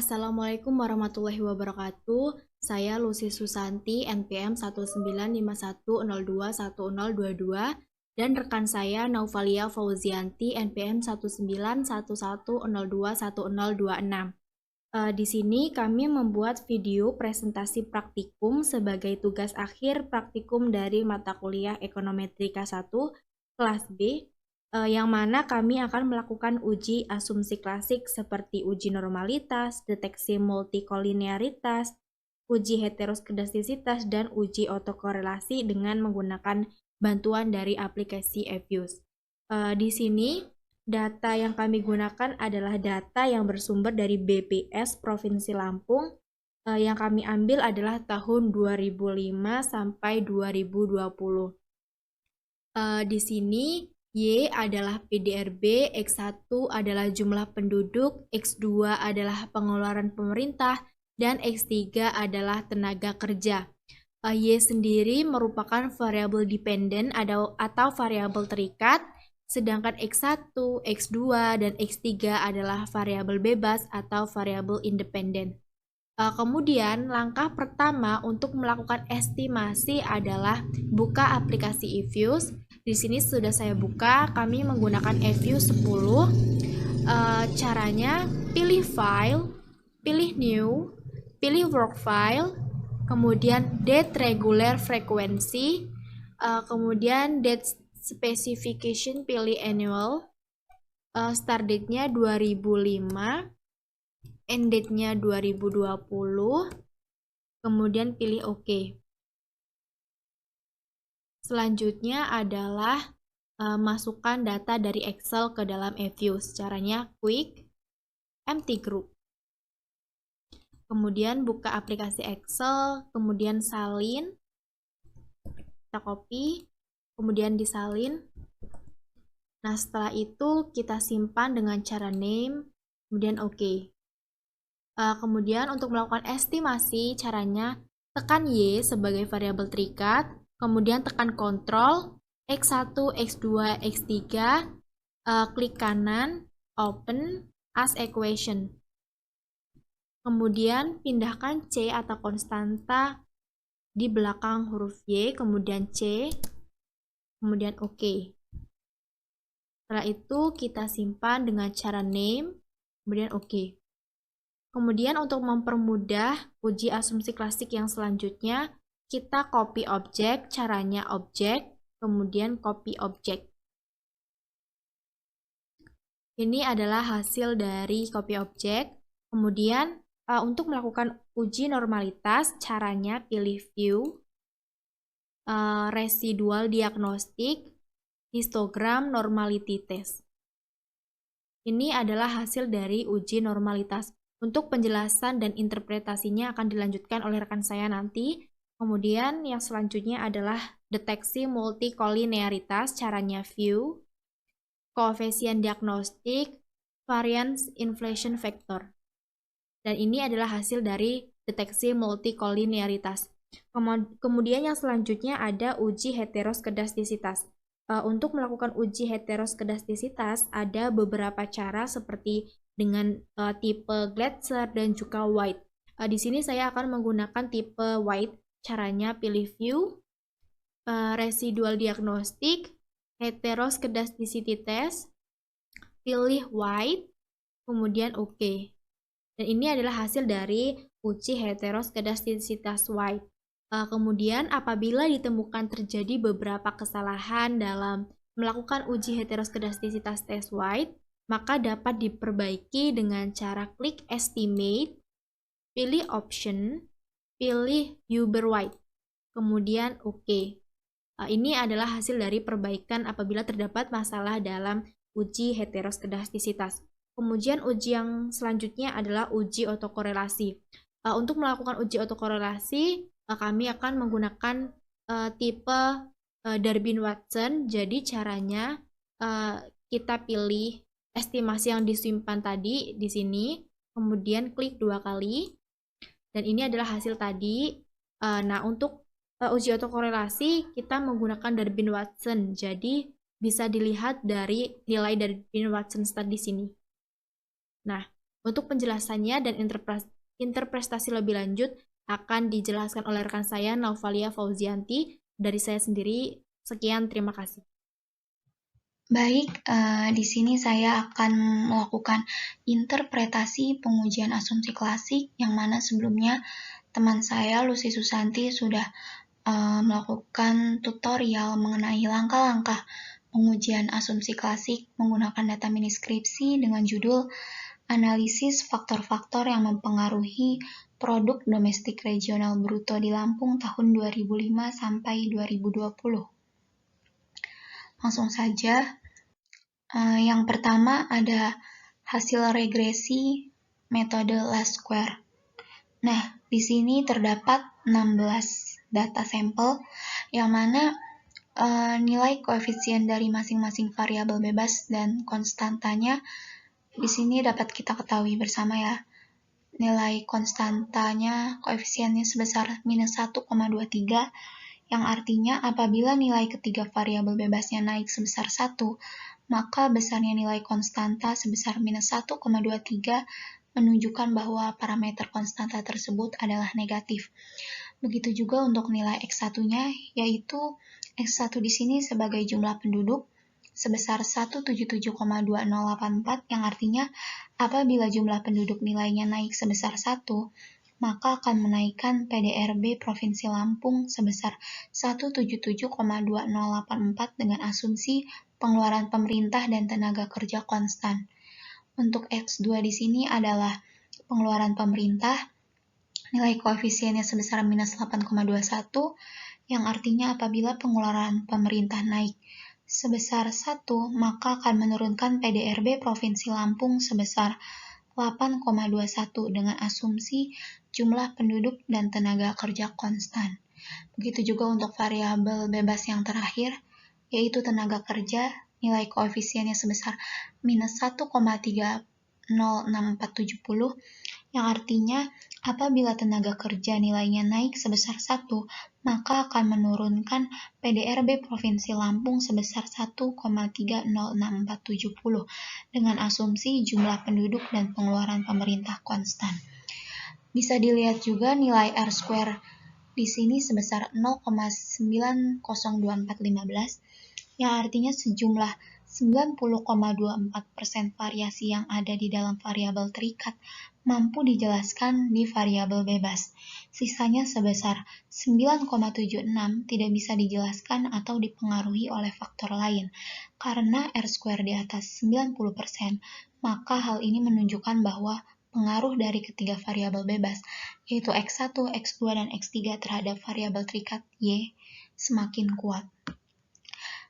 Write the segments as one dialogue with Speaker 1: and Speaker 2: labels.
Speaker 1: Assalamualaikum warahmatullahi wabarakatuh. Saya Lucy Susanti, NPM 1951021022, dan rekan saya Naufalia Fauzianti, NPM 1911021026. Di sini kami membuat video presentasi praktikum sebagai tugas akhir praktikum dari mata kuliah Ekonometrika 1 kelas B, yang mana kami akan melakukan uji asumsi klasik seperti uji normalitas, deteksi multikolinearitas, uji heteroskedastisitas, dan uji otokorelasi dengan menggunakan bantuan dari aplikasi Eviews. Di sini data yang kami gunakan adalah data yang bersumber dari BPS Provinsi Lampung. Yang kami ambil adalah tahun 2005 sampai 2020. Di sini Y adalah PDRB, X1 adalah jumlah penduduk, X2 adalah pengeluaran pemerintah, dan X3 adalah tenaga kerja. Y sendiri merupakan variabel dependen atau variabel terikat, sedangkan X1, X2, dan X3 adalah variabel bebas atau variabel independen. Kemudian langkah pertama untuk melakukan estimasi adalah buka aplikasi Eviews. Di sini sudah saya buka, kami menggunakan Eviews 10. Caranya pilih file, pilih new, pilih work file, kemudian date regular frequency, kemudian date specification pilih annual, start date-nya 2005, end date-nya 2020, kemudian pilih OK. Selanjutnya adalah masukkan data dari Excel ke dalam Eviews. Caranya quick, empty group. Kemudian buka aplikasi Excel, kemudian salin, kita copy, kemudian disalin. Nah, setelah itu kita simpan dengan cara name, kemudian OK. Kemudian untuk melakukan estimasi, caranya tekan Y sebagai variabel terikat, kemudian tekan Ctrl, X1, X2, X3, klik kanan, open as equation. Kemudian pindahkan C atau konstanta di belakang huruf Y, kemudian C, kemudian OK. Setelah itu kita simpan dengan cara name, kemudian OK. Kemudian untuk mempermudah uji asumsi klasik yang selanjutnya, kita copy objek, caranya objek, kemudian copy objek. Ini adalah hasil dari copy objek. Kemudian untuk melakukan uji normalitas, caranya pilih view, residual diagnostik, histogram normality test. Ini adalah hasil dari uji normalitas. Untuk penjelasan dan interpretasinya akan dilanjutkan oleh rekan saya nanti. Kemudian yang selanjutnya adalah deteksi multikolinearitas, caranya view, koefisien diagnostik, variance inflation factor. Dan ini adalah hasil dari deteksi multikolinearitas. Kemudian yang selanjutnya ada uji heteroskedastisitas. Untuk melakukan uji heteroskedastisitas ada beberapa cara seperti dengan tipe Glatzer dan juga White. Di sini saya akan menggunakan tipe White. Caranya pilih view, residual diagnostik, heteroskedasticity test, pilih White, kemudian OK. Dan ini adalah hasil dari uji heteroskedastisitas White. Kemudian apabila ditemukan terjadi beberapa kesalahan dalam melakukan uji heteroskedastisitas tes White, maka dapat diperbaiki dengan cara klik estimate, pilih option, pilih Uber White, kemudian OK. Ini adalah hasil dari perbaikan apabila terdapat masalah dalam uji heteroskedastisitas. Kemudian uji yang selanjutnya adalah uji otokorelasi. Untuk melakukan uji otokorelasi, kami akan menggunakan tipe Durbin-Watson. Jadi caranya kita pilih estimasi yang disimpan tadi di sini, kemudian klik 2 kali, dan ini adalah hasil tadi. Nah, untuk uji otokorelasi kita menggunakan Durbin-Watson, jadi bisa dilihat dari nilai Durbin-Watson di sini. Nah, Untuk penjelasannya dan interpretasi lebih lanjut akan dijelaskan oleh rekan saya Naufalia Fauzianti. Dari saya sendiri, sekian, terima kasih.
Speaker 2: Baik, di sini saya akan melakukan interpretasi pengujian asumsi klasik yang mana sebelumnya teman saya Lucy Susanti sudah melakukan tutorial mengenai langkah-langkah pengujian asumsi klasik menggunakan data mini skripsi dengan judul Analisis Faktor-faktor yang mempengaruhi Produk Domestik Regional Bruto di Lampung tahun 2005 sampai 2020. Langsung saja. Yang pertama ada hasil regresi metode least square. Nah, di sini terdapat 16 data sampel yang mana nilai koefisien dari masing-masing variabel bebas dan konstantanya di sini dapat kita ketahui bersama ya. Nilai konstantanya koefisiennya sebesar minus 1,23 yang artinya apabila nilai ketiga variabel bebasnya naik sebesar 1, maka besarnya nilai konstanta sebesar minus 1,23 menunjukkan bahwa parameter konstanta tersebut adalah negatif. Begitu juga untuk nilai X1-nya, yaitu X1 di sini sebagai jumlah penduduk sebesar 177,2084 yang artinya apabila jumlah penduduk nilainya naik sebesar 1, maka akan menaikkan PDRB Provinsi Lampung sebesar 177,2084 dengan asumsi pengeluaran pemerintah dan tenaga kerja konstan. Untuk X2 di sini adalah pengeluaran pemerintah, nilai koefisiennya sebesar minus 8,21, yang artinya apabila pengeluaran pemerintah naik sebesar 1, maka akan menurunkan PDRB Provinsi Lampung sebesar 8,21 dengan asumsi jumlah penduduk dan tenaga kerja konstan. Begitu juga untuk variabel bebas yang terakhir, yaitu tenaga kerja, nilai koefisiennya sebesar minus 1,306470, yang artinya apabila tenaga kerja nilainya naik sebesar 1, maka akan menurunkan PDRB Provinsi Lampung sebesar 1,306470 dengan asumsi jumlah penduduk dan pengeluaran pemerintah konstan. Bisa dilihat juga nilai R-square di sini sebesar 0,902415, yang artinya sejumlah 90,24% variasi yang ada di dalam variabel terikat mampu dijelaskan di variabel bebas. Sisanya sebesar 9,76 tidak bisa dijelaskan atau dipengaruhi oleh faktor lain. Karena R-square di atas 90%, maka hal ini menunjukkan bahwa pengaruh dari ketiga variabel bebas, yaitu X1, X2, dan X3 terhadap variabel terikat Y semakin kuat.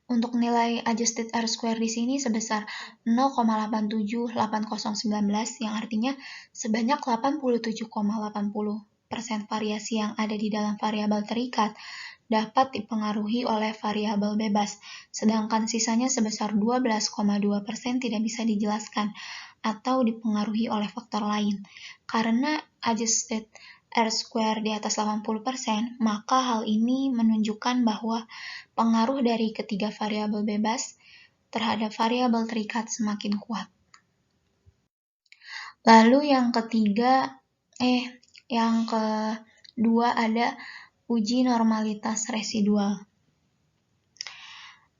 Speaker 2: Untuk nilai adjusted R-square di sini sebesar 0,878019 yang artinya sebanyak 87,80% variasi yang ada di dalam variabel terikat dapat dipengaruhi oleh variabel bebas, sedangkan sisanya sebesar 12,2% tidak bisa dijelaskan atau dipengaruhi oleh faktor lain. Karena adjusted R-square di atas 80%, maka hal ini menunjukkan bahwa pengaruh dari ketiga variabel bebas terhadap variabel terikat semakin kuat. Lalu yang kedua ada uji normalitas residual.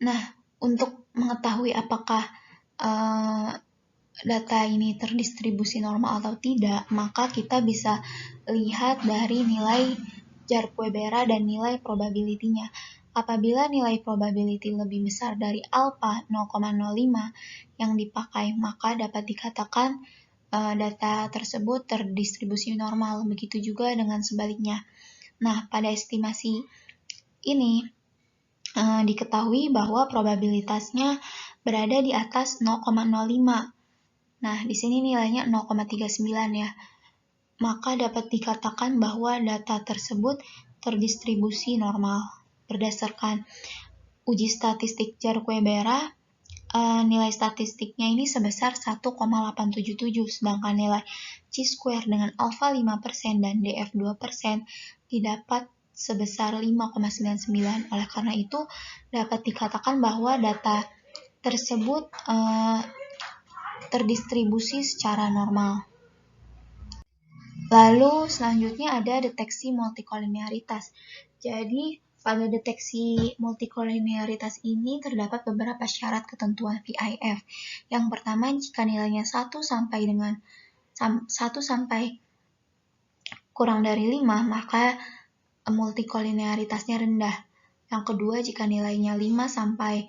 Speaker 2: Nah, untuk mengetahui apakah data ini terdistribusi normal atau tidak, maka kita bisa lihat dari nilai Jar-Quebera dan nilai probability-nya. Apabila nilai probability lebih besar dari alpha 0,05 yang dipakai, maka dapat dikatakan data tersebut terdistribusi normal. Begitu juga dengan sebaliknya. Nah, pada estimasi ini diketahui bahwa probabilitasnya berada di atas 0,05. Nah, di sini nilainya 0,39 ya. Maka dapat dikatakan bahwa data tersebut terdistribusi normal. Berdasarkan uji statistik Jar-Quebera, nilai statistiknya ini sebesar 1,877, sedangkan nilai chi-square dengan alpha 5% dan df 2% didapat sebesar 5,99. Oleh karena itu, dapat dikatakan bahwa data tersebut terdistribusi secara normal. Lalu selanjutnya ada deteksi multikolinearitas. Jadi pada deteksi multikolinearitas ini terdapat beberapa syarat ketentuan VIF. Yang pertama, jika nilainya 1 sampai kurang dari 5, maka multikolinearitasnya rendah. Yang kedua, jika nilainya 5 sampai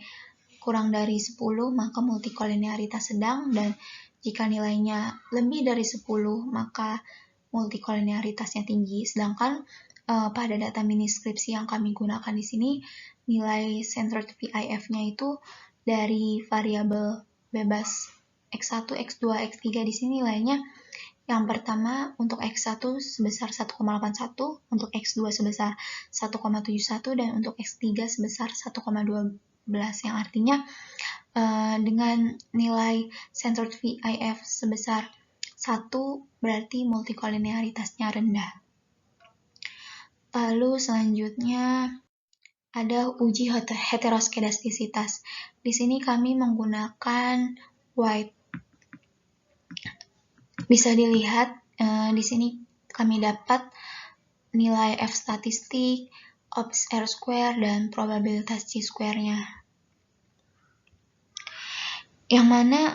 Speaker 2: kurang dari 10, maka multikolinearitas sedang, dan jika nilainya lebih dari 10, maka multikolinearitasnya tinggi. Sedangkan pada data mini skripsi yang kami gunakan di sini, nilai centered VIF-nya itu dari variabel bebas X1, X2, X3. Di sini nilainya yang pertama untuk X1 sebesar 1,81, untuk X2 sebesar 1,71, dan untuk X3 sebesar 1,12, yang artinya dengan nilai centered VIF sebesar 1 berarti multikolinearitasnya rendah. Lalu selanjutnya ada uji heteroskedastisitas. Di sini kami menggunakan White. Bisa dilihat di sini kami dapat nilai F statistik, ops R square, dan probabilitas C square-nya. Yang mana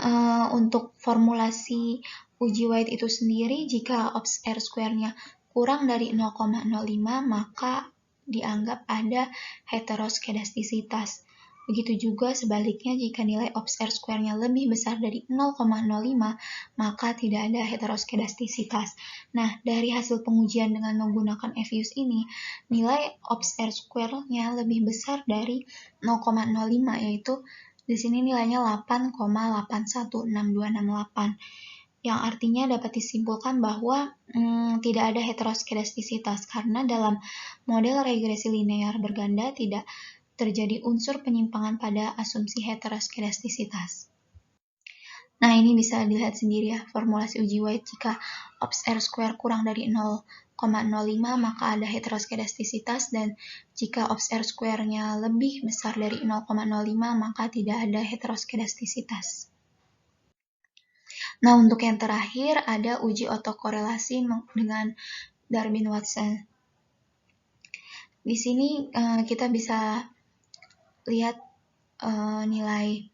Speaker 2: untuk formulasi uji White itu sendiri, jika ops R square-nya kurang dari 0,05, maka dianggap ada heteroskedastisitas. Begitu juga sebaliknya, jika nilai ops R square-nya lebih besar dari 0,05, maka tidak ada heteroskedastisitas. Nah, dari hasil pengujian dengan menggunakan FUS ini, nilai ops R square-nya lebih besar dari 0,05, yaitu di sini nilainya 8,816268, yang artinya dapat disimpulkan bahwa tidak ada heteroskedastisitas karena dalam model regresi linear berganda tidak terjadi unsur penyimpangan pada asumsi heteroskedastisitas. Nah, ini bisa dilihat sendiri ya, formulasi uji White. Jika ops R square kurang dari 0,05, maka ada heteroskedastisitas, dan jika ops R square-nya lebih besar dari 0,05, maka tidak ada heteroskedastisitas. Nah, untuk yang terakhir ada uji otokorelasi dengan Darwin-Watson. Di sini kita bisa lihat nilai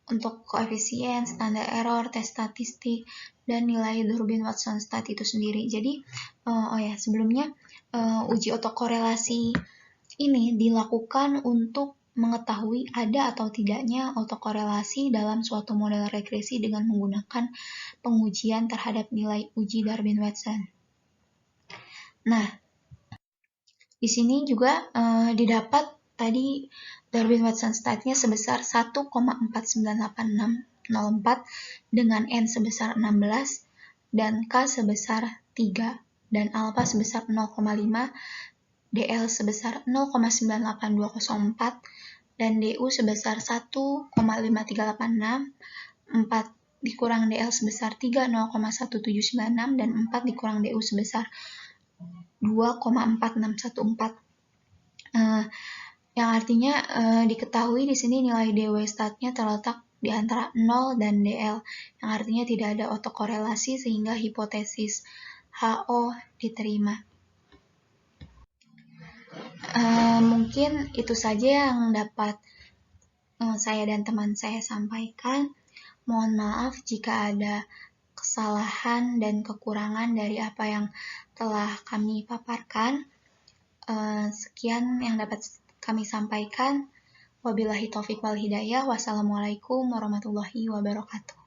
Speaker 2: untuk koefisien, standar error, tes statistik, dan nilai Durbin-Watson stat itu sendiri. Jadi, sebelumnya uji otokorelasi ini dilakukan untuk mengetahui ada atau tidaknya otokorelasi dalam suatu model regresi dengan menggunakan pengujian terhadap nilai uji Darwin-Watson. Nah, di sini juga didapat tadi Darwin-Watson statnya sebesar 1,49864 dengan N sebesar 16 dan K sebesar 3 dan alpha sebesar 0,5, DL sebesar 0,98204 dan DU sebesar 1,5386, 4 dikurang DL sebesar 3, 0,1796, dan 4 dikurang DU sebesar 2,4614. Yang artinya diketahui di sini nilai DW statnya terletak di antara 0 dan DL, yang artinya tidak ada otokorelasi sehingga hipotesis HO diterima. Mungkin itu saja yang dapat saya dan teman saya sampaikan. Mohon maaf jika ada kesalahan dan kekurangan dari apa yang telah kami paparkan. Sekian yang dapat kami sampaikan. Wabillahi taufiq wal hidayah. Wassalamualaikum warahmatullahi wabarakatuh.